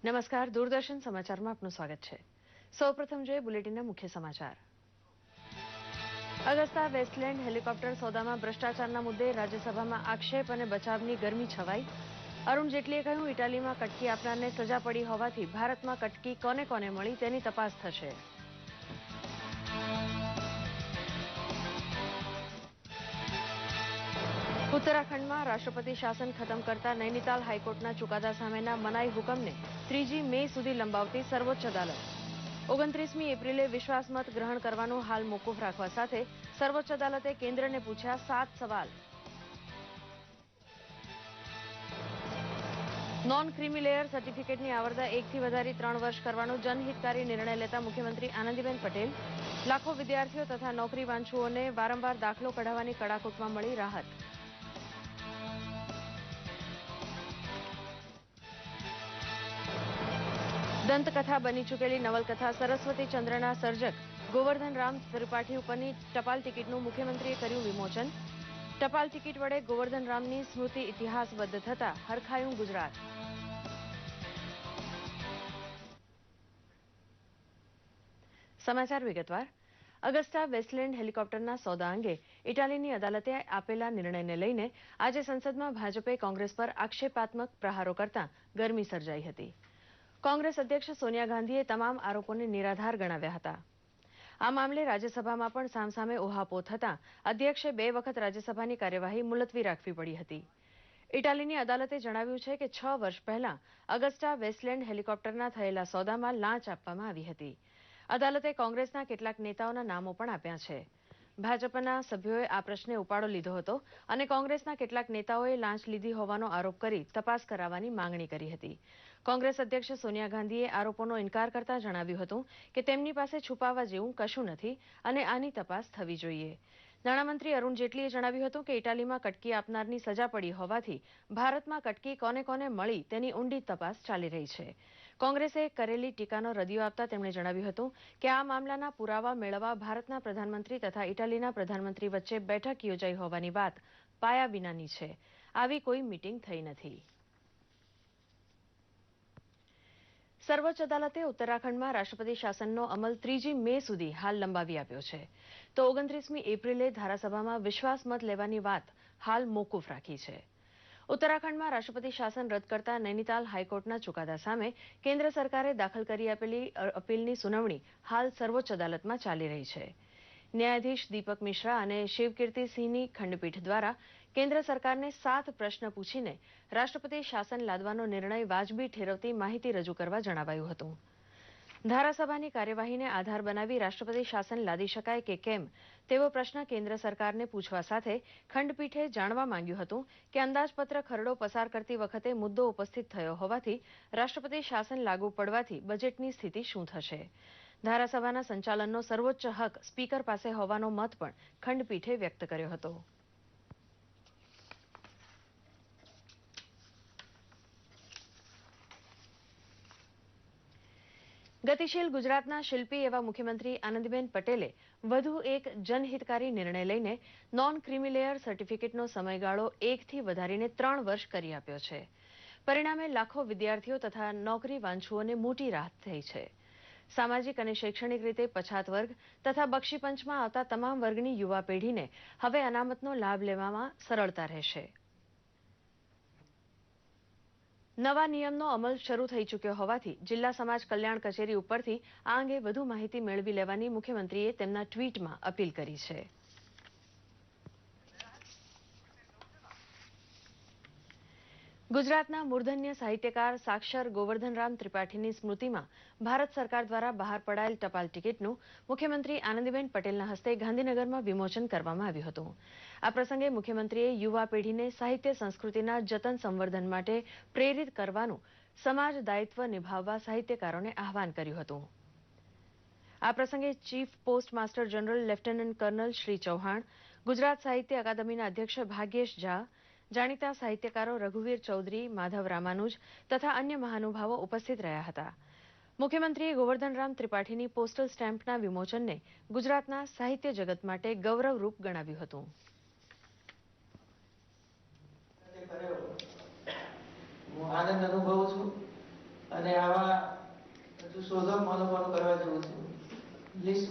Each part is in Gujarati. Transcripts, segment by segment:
નમસ્કાર, દૂરદર્શન સમાચારમાં આપનું સ્વાગત છે। સૌપ્રથમ જોઈએ બુલેટિનના મુખ્ય સમાચાર। અગસ્તા વેસ્ટલેન્ડ હેલિકોપ્ટર સોદામાં ભ્રષ્ટાચારના મુદ્દે રાજ્યસભામાં આક્ષેપ અને બચાવની ગરમી છવાઈ। અરુણ જેટલીએ કહ્યું, ઇટાલીમાં કટકી આપનારને સજા પડી હોવાથી ભારતમાં કટકી કોને કોને મળી તેની તપાસ થશે। ઉત્તરાખંડમાં રાષ્ટ્રપતિ શાસન ખતમ કરતા નૈનીતાલ હાઈકોર્ટના ચુકાદા સામેના મનાઈ હુકમને 3જી મે સુધી લંબાવતી સર્વોચ્ચ અદાલત। 29મી એપ્રિલે વિશ્વાસમત ગ્રહણ કરવાનું હાલ મોકૂફ રાખવા સાથે સર્વોચ્ચ અદાલતે કેન્દ્રને પૂછ્યા 7 સવાલ। નોન ક્રીમી લેયર સર્ટિફિકેટની આવરદા 1થી વધારી 3 વર્ષ કરવાનો જનહિતકારી નિર્ણય લેતા મુખ્યમંત્રી આનંદીબેન પટેલ, લાખો વિદ્યાર્થીઓ તથા નોકરી વાંચ્છુઓને વારંવાર દાખલો કઢાવવાની કડાકૂટમાં મળી રાહત। દંતકથા બની ચૂકેલી નવલકથા સરસ્વતી ચંદ્રના સર્જક ગોવર્ધન રામ ત્રિપાઠી ઉપરની ટપાલ ટિકિટનું મુખ્યમંત્રીએ કર્યું વિમોચન। ટપાલ ટિકિટ વડે ગોવર્ધન રામની સ્મૃતિ ઇતિહાસબદ્ધ થતા હરખાયું ગુજરાત। સમાચાર વિગતવાર। અગસ્ટા વેસ્ટલેન્ડ હેલિકોપ્ટરના સોદા અંગે ઇટાલીની અદાલતે આપેલા નિર્ણયને લઈને આજે સંસદમાં ભાજપે કોંગ્રેસ પર આક્ષેપાત્મક પ્રહારો કરતા ગરમી સર્જાઈ હતી। કોંગ્રેસ અધ્યક્ષ સોનિયા ગાંધીએ તમામ આરોપોને નિરાધાર ગણાવ્યા હતા। આ મામલે રાજ્યસભામાં પણ સામસામે ઉહાપોહ થતા અધ્યક્ષે 2 વખત રાજ્યસભાની કાર્યવાહી મુલતવી રાખવી પડી હતી। ઇટાલીની અદાલતે જણાવ્યું છે કે 6 વર્ષ પહેલા અગસ્ટા વેસ્ટલેન્ડ હેલિકોપ્ટરના થયેલા સોદામાં લાંચ આપવામાં આવી હતી। અદાલતે કોંગ્રેસના કેટલાક નેતાઓના નામો પણ આપ્યા છે। ભાજપના સભ્યોએ આ પ્રશ્ને ઉપાડો લીધો હતો અને કોંગ્રેસના કેટલાક નેતાઓએ લાંચ લીધી હોવાનો આરોપ કરી તપાસ કરાવવાની માંગણી કરી હતી। કોંગ્રેસ અધ્યક્ષ સોનિયા ગાંધીએ આરોપોનો ઇનકાર કરતા જણાવ્યું હતું કે તેમની પાસે છુપાવવા જેવું કશું નથી અને આની તપાસ થવી જોઈએ। નાણામંત્રી અરુણ જેટલીએ જણાવ્યું હતું કે ઇટાલીમાં કટકી આપનારની સજા પડી હોવાથી ભારતમાં કટકી કોને કોને મળી તેની ઊંડી તપાસ ચાલી રહી છે। કોંગ્રેસે કરેલી ટીકાનો રદિયો આપતા તેમણે જણાવ્યું હતું કે આ મામલાના પુરાવા મેળવવા ભારતના પ્રધાનમંત્રી તથા ઇટાલીના પ્રધાનમંત્રી વચ્ચે બેઠક યોજાઈ હોવાની વાત પાયા વિનાની છે। આવી કોઈ મીટિંગ થઈ નથી। સર્વોચ્ચ અદાલતે ઉત્તરાખંડમાં રાષ્ટ્રપતિ શાસનનો અમલ 3જી મે સુધી હાલ લંબાવી આપ્યો છે, તો 29મી એપ્રિલે ધારાસભામાં વિશ્વાસમત લેવાની વાત હાલ મોકૂફ રાખી છે। ઉત્તરાખંડમાં રાષ્ટ્રપતિ શાસન રદ કરતા નૈનીતાલ હાઈકોર્ટના ચુકાદા સામે કેન્દ્ર સરકારે દાખલ કરી આપેલી અપીલની સુનાવણી હાલ સર્વોચ્ચ અદાલતમાં ચાલી રહી છે। ન્યાયાધીશ દીપક મિશ્રા અને શિવકીર્તિસિંહની ખંડપીઠ દ્વારા કેન્દ્ર સરકારને 7 પ્રશ્ન પૂછીને રાષ્ટ્રપતિ શાસન લાદવાનો નિર્ણય વાજબી ઠેરવતી માહિતી રજૂ કરવા જણાવાયું હતું। ધારાસભાની કાર્યવાહીને આધાર બનાવી રાષ્ટ્રપતિ શાસન લાદી શકાય કે કેમ તેવો પ્રશ્ન કેન્દ્ર સરકારને પૂછવા સાથે ખંડપીઠે જાણવા માંગ્યું હતું કે અંદાજપત્ર ખરડો પસાર કરતી વખતે મુદ્દો ઉપસ્થિત થયો હોવાથી રાષ્ટ્રપતિ શાસન લાગુ પડવાથી બજેટની સ્થિતિ શું થશે। ધારાસભાના સંચાલનનો સર્વોચ્ચ હક સ્પીકર પાસે હોવાનો મત પણ ખંડપીઠે વ્યક્ત કર્યો હતો। ગતિશીલ ગુજરાતના શિલ્પી એવા મુખ્યમંત્રી આનંદીબેન પટેલે વધુ એક જનહિતકારી નિર્ણય લઈને નોન ક્રીમી લેયર સર્ટિફિકેટનો સમયગાળો 1થી વધારીને 3 વર્ષ કરી આપ્યો છે। પરિણામે લાખો વિદ્યાર્થીઓ તથા નોકરી વાંચ્છુઓને મોટી રાહત થઈ છે। સામાજિક અને શૈક્ષણિક રીતે પછાત વર્ગ તથા બક્ષીપંચમાં આવતા તમામ વર્ગની યુવા પેઢીને હવે અનામતનો લાભ લેવામાં સરળતા રહેશે। નવા નિયમનો અમલ શરૂ થઈ ચૂક્યો હોવાથી જિલ્લા સમાજ કલ્યાણ કચેરી ઉપરથી આ અંગે વધુ માહિતી મેળવી લેવાની મુખ્યમંત્રીએ તેમના ટ્વીટમાં અપીલ કરી છે। ગુજરાતના મૂર્ધન્ય સાહિત્યકાર સાક્ષર ગોવર્ધન રામ ત્રિપાઠીની સ્મૃતિમાં ભારત સરકાર દ્વારા બહાર પડાયેલ ટપાલ ટિકિટનું મુખ્યમંત્રી આનંદીબેન પટેલના હસ્તે ગાંધીનગરમાં વિમોચન કરવામાં આવ્યું હતું। આ પ્રસંગે મુખ્યમંત્રીએ યુવા પેઢીને સાહિત્ય સંસ્કૃતિના જતન સંવર્ધન માટે પ્રેરિત કરવાનું સમાજ દાયિત્વ નિભાવવા સાહિત્યકારોને આહવાન કર્યું હતું। આ પ્રસંગે chief post master general lieutenant kernel Shri Chauhan, Gujarat સાહિત્ય અકાદમીના અધ્યક્ષ ભાગ્યેશ ઝા, જાણીતા સાહિત્યકારો રઘુવીર ચૌધરી, માધવ રામાનુજ તથા અન્ય મહાનુભાવો ઉપસ્થિત રહ્યા હતા। મુખ્યમંત્રીએ ગોવર્ધન રામ ત્રિપાઠીની પોસ્ટલ સ્ટેમ્પના વિમોચનને ગુજરાતના સાહિત્ય જગત માટે ગૌરવરૂપ ગણાવ્યું હતું। હું આનંદ અનુભવું છું અને આવા શોધો મનોભાવ કરવા જેવું છે. લિસ્ટ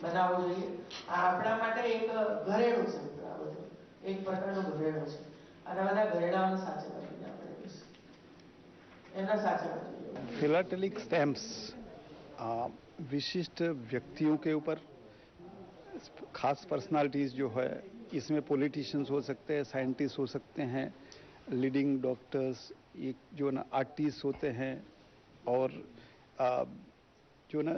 બનાવવું જોઈએ. આ આપણા માટે એક ઘરેણું છે. આ બધું એક પ્રકારનું ઘરેણું છે અને બધા ઘરેણાઓને સાચવવા જોઈએ. આપણે એમના સાચવવા જોઈએ. फिलाटेलिक स्टैम्प्स विशिष्ट व्यक्तियों के ऊपर, खास पर्सनालिटीज़ जो है, इसमें पॉलिटिशियंस हो सकते हैं, साइंटिस्ट हो सकते हैं, लीडिंग डॉक्टर्स, एक जो ना आर्टिस्ट होते हैं, और जो ना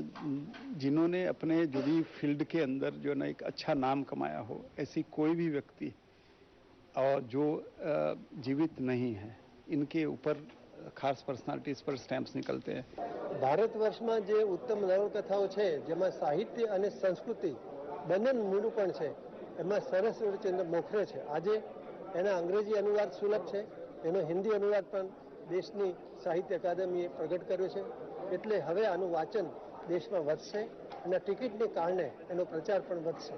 जिन्होंने अपने जो भी फील्ड के अंदर जो ना एक अच्छा नाम कमाया हो, ऐसी कोई भी व्यक्ति और जो जीवित नहीं है, इनके ऊपर खास पर्सनालिटीज पर स्टैम्प्स निकलते हैं. ભારત વર્ષમાં જે ઉત્તમ નવલકથાઓ છે, જેમાં સાહિત્ય અને સંસ્કૃતિ બંને નિરૂપણ છે, એમાં સરસ્વતીચંદ્ર મોખરે છે. આજે એના અંગ્રેજી અનુવાદ સુલભ છે, એનો હિન્દી અનુવાદ પણ દેશની સાહિત્ય અકાદમીએ પ્રગટ કર્યો છે. એટલે હવે આનું વાંચન દેશમાં વધશે અને ટિકિટને કારણે એનો પ્રચાર પણ વધશે.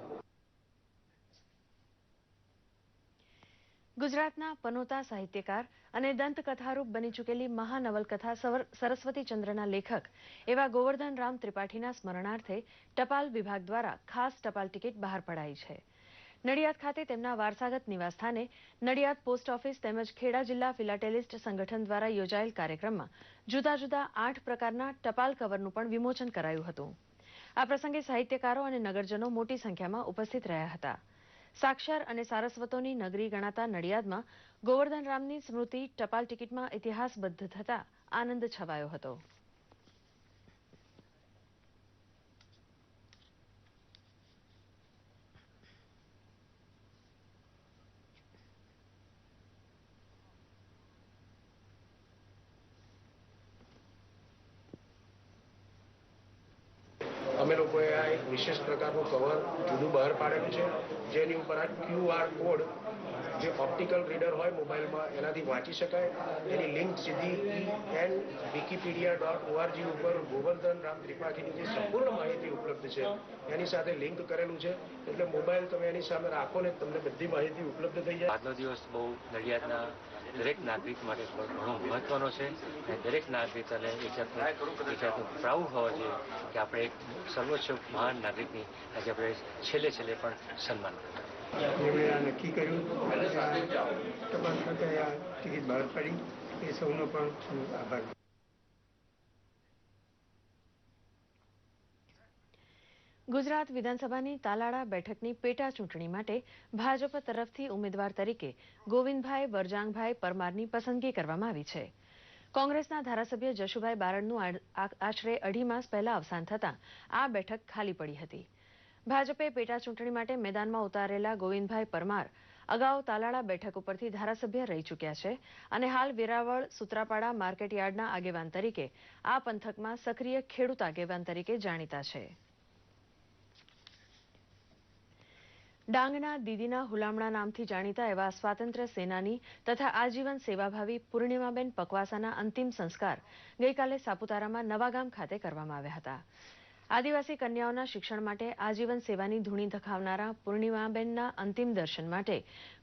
ગુજરાતના પનોતા સાહિત્યકાર અને દંતકથારૂપ બની ચૂકેલી મહાનવલકથા સરસ્વતીચંદ્રના લેખક એવા ગોવર્ધન રામ ત્રિપાઠીના સ્મરણાર્થે ટપાલ વિભાગ દ્વારા ખાસ ટપાલ ટિકિટ બહાર પડાઈ છે. નડિયાદ ખાતે તેમના વારસાગત નિવાસસ્થાને નડિયાદ પોસ્ટ ઓફિસ તેમજ ખેડા જિલ્લા ફિલાટેલિસ્ટ સંગઠન દ્વારા યોજાયેલ કાર્યક્રમમાં જુદા જુદા 8 પ્રકારના ટપાલ કવરનું પણ વિમોચન કરાયું હતું. આ પ્રસંગે સાહિત્યકારો અને નગરજનો મોટી સંખ્યામાં ઉપસ્થિત રહ્યા હતા. સાક્ષર અને સારસ્વતોની નગરી ગણાતા નડિયાદમાં ગોવર્ધન રામની સ્મૃતિ ટપાલ ટિકિટમાં ઇતિહાસબદ્ધ થતા આનંદ છવાયો હતો. અમે લોકોએ આ એક વિશેષ પ્રકારનું કવર જુદું બહાર પાડેલું છે, જેની ઉપર આ QR કોડ જે ઓપ્ટિકલ રીડર હોય મોબાઈલમાં એનાથી વાંચી શકાય. એની લિંક સીધી wikipedia.org ઉપર ગોવર્ધન રામ ત્રિપાઠીની જે સંપૂર્ણ માહિતી ઉપલબ્ધ છે એની સાથે લિંક કરેલું છે. એટલે મોબાઈલ તમે એની સામે રાખો ને તમને બધી માહિતી ઉપલબ્ધ થઈ જાય. આજનો દિવસ બહુ નડિયાદના દરેક નાગરિક માટે ઘણો મહત્વનો છે અને દરેક નાગરિકોને એક જાતનું પ્રાઉડ હોવો જોઈએ કે આપણે એક સર્વોચ્ચ મહાન નાગરિકની આજે આપણે છેલ્લે પણ સન્માન કરતા. જેમણે આ નક્કી કર્યું ટપાલ ખાતે આ ટિકિટ બહાર પાડી એ સૌનો પણ આભાર. ગુજરાત વિધાનસભાની તાલાળા બેઠકની પેટા ચૂંટણી માટે ભાજપ તરફથી ઉમેદવાર તરીકે ગોવિંદભાઈ વરજાંગભાઈ પરમારની પસંદગી કરવામાં આવી છે. કોંગ્રેસના ધારાસભ્ય જશુભાઈ બારડનું આશરે 2.5 માસ પહેલા અવસાન થતાં આ બેઠક ખાલી પડી હતી. ભાજપે પેટા ચૂંટણી માટે મેદાનમાં ઉતારેલા ગોવિંદભાઈ પરમાર અગાઉ તાલાળા બેઠક ઉપરથી ધારાસભ્ય રહી ચૂક્યા છે અને હાલ વેરાવળ સુત્રાપાડા માર્કેટયાર્ડના આગેવાન તરીકે આ પંથકમાં સક્રિય ખેડૂત આગેવાન તરીકે જાણીતા છે. ડાંગના દીદીના હુલામણા નામથી જાણીતા એવા સ્વાતંત્ર્ય સેનાની તથા આજીવન સેવાભાવી પૂર્ણિમાબેન પકવાસાના અંતિમ સંસ્કાર ગઈકાલે સાપુતારામાં નવાગામ ખાતે કરવામાં આવ્યા હતા. આદિવાસી કન્યાઓના શિક્ષણ માટે આજીવન સેવાની ધૂણી ધખાવનારા પૂર્ણિમાબેનના અંતિમ દર્શન માટે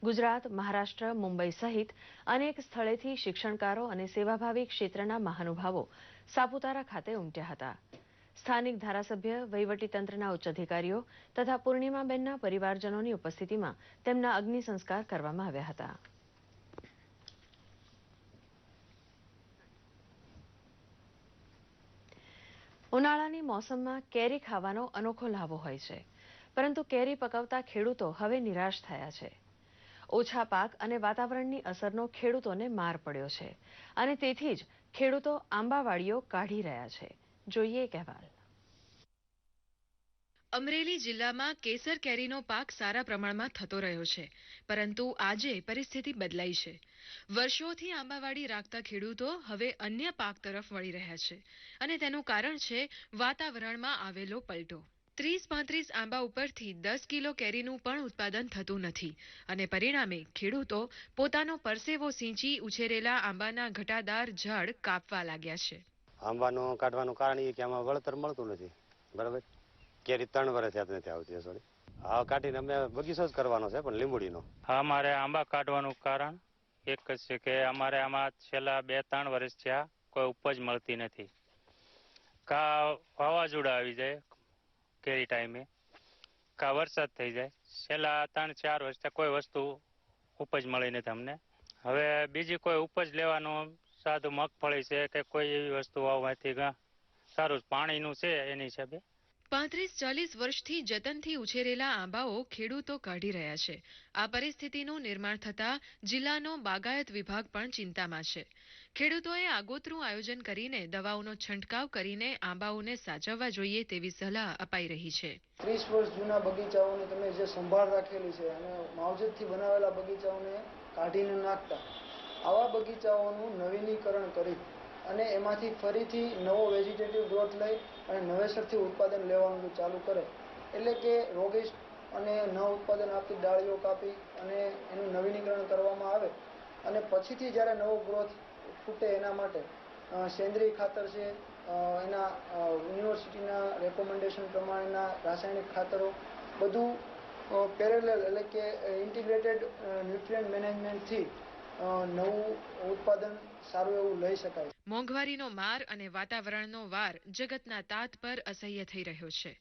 ગુજરાત, મહારાષ્ટ્ર, મુંબઈ સહિત અનેક સ્થળેથી શિક્ષણકારો અને સેવાભાવી ક્ષેત્રના મહાનુભાવો સાપુતારા ખાતે ઉમટ્યા હતા. સ્થાનિક ધારાસભ્ય, વહીવટીતંત્રના ઉચ્ચ અધિકારીઓ તથા પૂર્ણિમાબેનના પરિવારજનોની ઉપસ્થિતિમાં તેમના અગ્નિ સંસ્કાર કરવામાં આવ્યા હતા. ઉનાળાની મોસમમાં કેરી ખાવાનો અનોખો લાવો હોય છે, પરંતુ કેરી પકવતા ખેડૂતો હવે નિરાશ થયા છે. ઓછા પાક અને વાતાવરણની અસરનો ખેડૂતોને માર પડ્યો છે અને તેથી જ ખેડૂતો આંબાવાડીઓ કાઢી રહ્યા છે. જોઈએ એક અહેવાલ. અમરેલી જિલ્લામાં કેસર કેરીનો પાક સારા પ્રમાણમાં થતો રહ્યો છે, પરંતુ આજે પરિસ્થિતિ બદલાઈ છે. વર્ષોથી આંબાવાડી રાખતા ખેડૂતો હવે અન્ય પાક તરફ વળી રહ્યા છે અને તેનું કારણ છે વાતાવરણમાં આવેલો પલટો. 30-35 આંબા ઉપરથી 10 કિલો કેરીનું પણ ઉત્પાદન થતું નથી અને પરિણામે ખેડૂતો પોતાનો પરસેવો સિંચી ઉછેરેલા આંબાના ઘટાદાર ઝાડ કાપવા લાગ્યા છે. આંબાનું કાઢવાનું કારણ એ કે આમાં વળતર મળતું નથી. બરાબર, કેરી 3 વર્ષ નથી આવતી. સોરી, હા કાઢીને અમે બગીચો જ કરવાનો છે, પણ લીંબુડીનો. અમારે આંબા કાઢવાનું કારણ એક જ છે કે અમારે આમાં છેલ્લા 2-3 વર્ષ થયા કોઈ ઉપજ મળતી નથી. કા વાવાઝોડા આવી જાય કેરી ટાઈમે, કા વરસાદ થઈ જાય. છેલ્લા 3-4 વર્ષથી કોઈ વસ્તુ ઉપજ મળી નથી અમને. હવે બીજી કોઈ ઉપજ લેવાનું સાદું મગફળી છે કે કોઈ એવી વસ્તુ વાવવાથી સારું પાણીનું છે એની હિસાબે. 35-40 વર્ષથી જતનથી ઉછેરેલા આંબાઓ ખેડૂતો કાઢી રહ્યા છે. આ પરિસ્થિતિનું નિર્માણ થતા જિલ્લાનો બાગાયત વિભાગ પણ ચિંતામાં છે. ખેડૂતોએ આગોતરું આયોજન કરીને દવાઓનો છંટકાવ કરીને આંબાઓને સાચવવા જોઈએ તેવી સલાહ અપાઈ રહી છે. 30 વર્ષ જૂના બગીચાઓની તમે જે સંભાળ રાખેલી છે અને માવજતથી બનાવેલા બગીચાઓને કાઢીને નાખતા, આવા બગીચાઓનું નવીનીકરણ કરી અને એમાંથી ફરીથી નવો વેજીટેટિવ ગ્રોથ લઈ અને નવેસરથી ઉત્પાદન લેવાનું ચાલુ કરે, એટલે કે રોગિષ્ટ અને ન ઉત્પાદન આપતી ડાળીઓ કાપી અને એનું નવીનીકરણ કરવામાં આવે અને પછીથી જ્યારે નવો ગ્રોથ ફૂટે એના માટે સેન્દ્રિય ખાતર છે, એના યુનિવર્સિટીના રેકોમેન્ડેશન પ્રમાણેના રાસાયણિક ખાતરો બધું પેરેલલ એટલે કે ઇન્ટિગ્રેટેડ ન્યુટ્રિયન્ટ મેનેજમેન્ટથી નવું ઉત્પાદન સારું એવું લઈ શકાય. મોંઘવારીનો માર અને વાતાવરણનો વાર જગતના તાત પર અસહ્ય થઈ રહ્યો છે.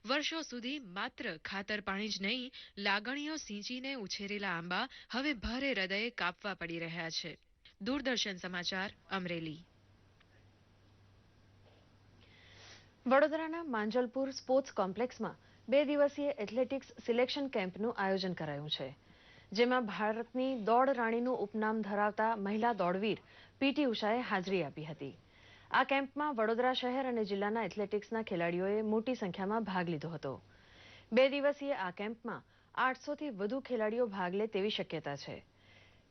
વર્ષો સુધી માત્ર ખાતર પાણી જ નહીં, લાગણીઓ સિંચીને ઉછેરેલા આંબા હવે ભારે હૃદયે કાપવા પડી રહ્યા છે. દૂરદર્શન સમાચાર, અમરેલી. વડોદરાના માંજલપુર સ્પોર્ટ્સ કોમ્પ્લેક્સમાં 2 દિવસીય એથ્લેટિક્સ સિલેક્શન કેમ્પનું આયોજન કરાયું છે, જેમાં ભારતની દોડ રાણીનું ઉપનામ ધરાવતા મહિલા દોડવીર પીટી ઉષાએ હાજરી આપી હતી. આ કેમ્પમાં વડોદરા શહેર અને જિલ્લાના એથ્લેટિક્સના ખેલાડીઓએ મોટી સંખ્યામાં ભાગ લીધો હતો. 2 દિવસીય આ કેમ્પમાં 800થી વધુ ખેલાડીઓ ભાગ લે તેવી શક્યતા છે.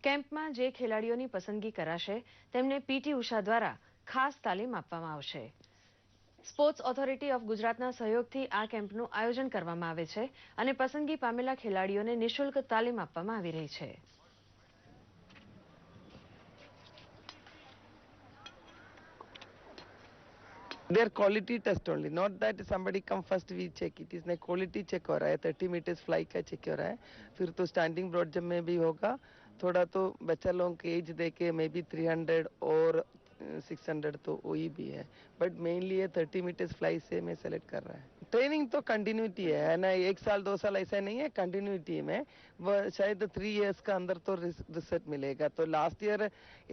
કેમ્પમાં જે ખેલાડીઓની પસંદગી કરાશે તેમને પીટી ઉષા દ્વારા ખાસ તાલીમ આપવામાં આવશે. સ્પોર્ટ્સ ઓથોરિટી ઓફ ગુજરાતના સહયોગથી આ કેમ્પનું આયોજન કરવામાં આવે છે અને પસંદગી પામેલા ખેલાડીઓને નિઃશુલ્ક તાલીમ આપવામાં આવી રહી છે. Their quality test only, not that somebody come first we check. It is like quality check हो रहा है, 30 meters fly का check हो रहा है. फिर तो standing broad jump में भी होगा. थोड़ा तो बच्चा लोगों के एज देके मे बी 300 और 600 तो वही भी है, बट मेनली ये 30 मीटर्स फ्लाई से मैं सेलेक्ट कर रहा है. ट्रेनिंग तो कंटिन्यूटी है ना, 1 साल 2 साल ऐसा नहीं है, कंटिन्यूटी में वो शायद 3 इयर्स का अंदर तो रिजल्ट मिलेगा. तो लास्ट ईयर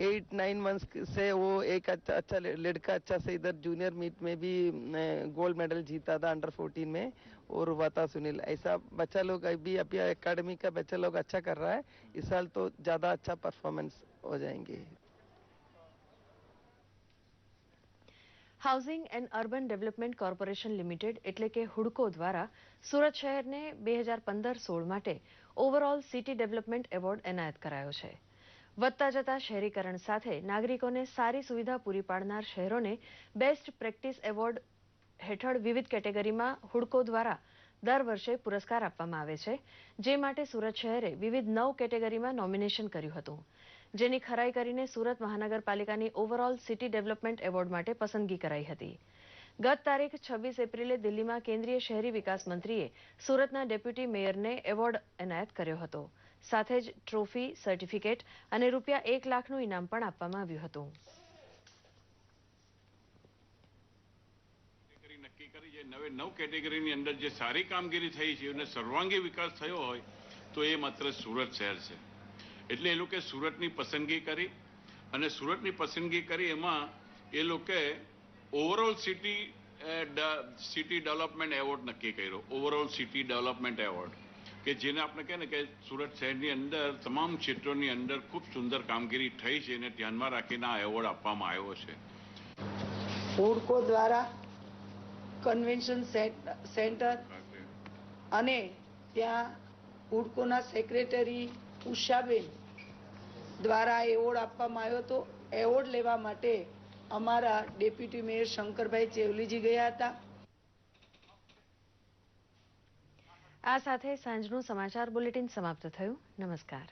8-9 मंथ्स से वो एक अच्छा लड़का अच्छा से इधर जूनियर मीट में भी गोल्ड मेडल जीता था अंडर 14 में, और हुआ था सुनील. ऐसा बच्चा लोग अभी एकेडमी का बच्चा लोग अच्छा कर रहा है. इस साल तो ज्यादा अच्छा परफॉर्मेंस हो जाएंगे. Housing and urban development corporation limited એટલે કે હુડકો દ્વારા સુરત શહેરને 2015-16 માટે ઓવરઓલ સિટી ડેવલપમેન્ટ એવોર્ડ એનાયત કરાયો છે. વધતા જતા શહેરીકરણ સાથે નાગરિકોને સારી સુવિધા પૂરી પાડનાર શહેરોને બેસ્ટ પ્રેક્ટિસ એવોર્ડ હેઠળ વિવિધ કેટેગરીમાં હુડકો દ્વારા દર વર્ષે પુરસ્કાર આપવામાં આવે છે, જે માટે સુરત શહેરે વિવિધ 9 કેટેગરીમાં નોમિનેશન કર્યું હતું, જેની ખરાઈ કરીને સુરત મહાનગરપાલિકાની ઓવરઓલ સિટી ડેવલપમેન્ટ એવોર્ડ માટે પસંદગી કરાઈ હતી. ગત તારીખ 26 એપ્રિલે દિલ્હીમાં કેન્દ્રીય શહેરી વિકાસ મંત્રીએ સુરતના ડેપ્યુટી મેયરને એવોર્ડ એનાયત કર્યો હતો. સાથે જ ટ્રોફી, સર્ટિફિકેટ અને ₹1 લાખનું ઇનામ પણ આપવામાં આવ્યું હતું. નક્કી કરી જે 9 કેટેગરીની અંદર જે સારી કામગીરી થઈ છે અને સર્વાંગી વિકાસ થયો હોય તો એ માત્ર સુરત શહેર છે. એટલે એ લોકોએ સુરતની પસંદગી કરી અને સુરતની પસંદગી કરી એમાં એ લોકોએ ઓવરઓલ સિટી ડેવલપમેન્ટ એવોર્ડ નક્કી કર્યો. ઓવરઓલ સિટી ડેવલપમેન્ટ એવોર્ડ કે જેને આપણે કહે ને કે સુરત શહેરની અંદર તમામ ક્ષેત્રોની અંદર ખૂબ સુંદર કામગીરી થઈ છે અને ધ્યાનમાં રાખીને આ એવોર્ડ આપવામાં આવ્યો છે. હુડકો દ્વારા કન્વેન્શન સેન્ટર અને ત્યાં હુડકોના સેક્રેટરી ઉષાબેન દ્વારા એવોર્ડ આપવામાં આવ્યો હતો. એવોર્ડ લેવા માટે અમારા ડેપ્યુટી મેયર શંકરભાઈ ચેવલીજી ગયા હતા. આ સાથે સાંજનું સમાચાર બુલેટિન સમાપ્ત થયું. નમસ્કાર.